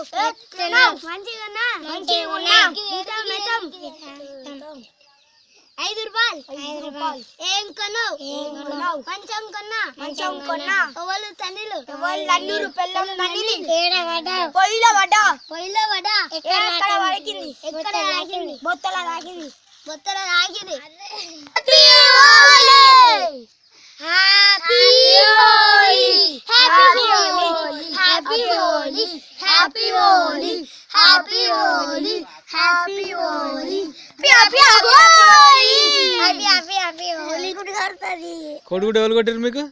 ₹5 ఏం కొన్నావు మంచం కొన్నా ఎవరు తన్నిలు పెళ్ళం తన్నిది పొయ్యిలో వడ ఎక్కడ తాకింది బొత్తల తాకింది Happy Holi. కొడుకుడు ఎవరు కొట్టారు మీకు?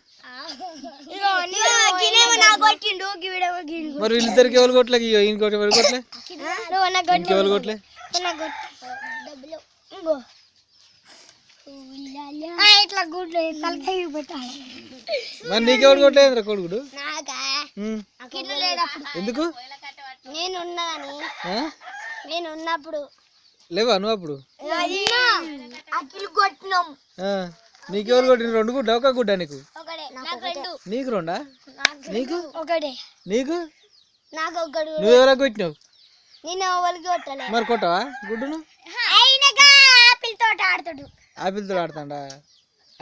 మరి వీళ్ళిద్దరికి ఎవరు కొట్టలే? ఇంకోటి ఎవరు కొట్టలే? ఇంకెవరు కొట్టలే? ఇట్లా గుడ్లు తలకాయ పెట్టాలి. మరి నీకెవరు కొట్టలేదు కొడుకుడు? ఎందుకు? నేను ఉన్నప్పుడు లేవా నువ్వు అప్పుడు? కొట్టినాం. నీకెవరు కొట్టిన? 2 గుడ్డ ఒక గుడ్డ నీకు? నీకు 2? నీకు నీకు నువ్వెవరా కొట్టినావు? నేను ఎవరికి కొట్టలే. మరి కొట్టవా గుడ్డును? ఆపిల్ తోట ఆడతాడు. ఆపిల్ తోట ఆడతాడా?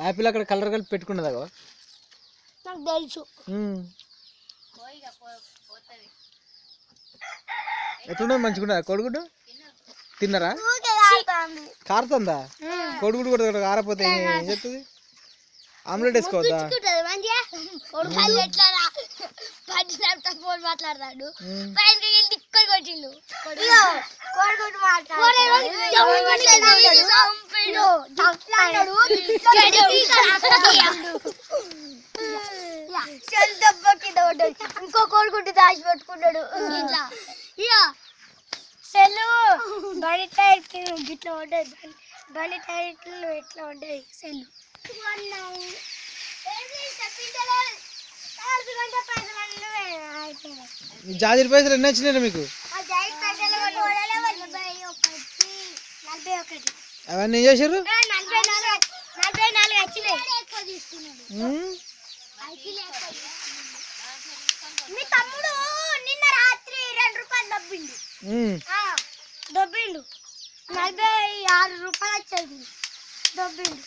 ఆపిల్ అక్కడ కలర్ కలిపి పెట్టుకున్నదా? నాకు తెలుసు. ఎట్లున్నా మంచిగా కొడుకుడు? తిన్నారా? కారుతుందా? కొడుకుడు కూడా కారపోతే ఏం చెప్తుంది? ఆమ్లెట్ వేసుకోవద్దా? మాట్లాడతాడు ఇంకో కోడిగుడ్డు దాచి పెట్టుకున్నాడు. సెల్లు బండి టైర్ గిట్లా ఉండేది. బండి టైర్లు ఎట్లా ఉండేది సెల్లు. జాజిరి పైసలు ఎన్ని వచ్చినాయి మీకు? అవన్నీ ఏం చేశారు? 44 వచ్చినాయి. మీ తమ్ముడు నిన్న రాత్రి ₹2 దొబ్బిండు. 46 రూపాయలు వచ్చేది దొబ్బిండు.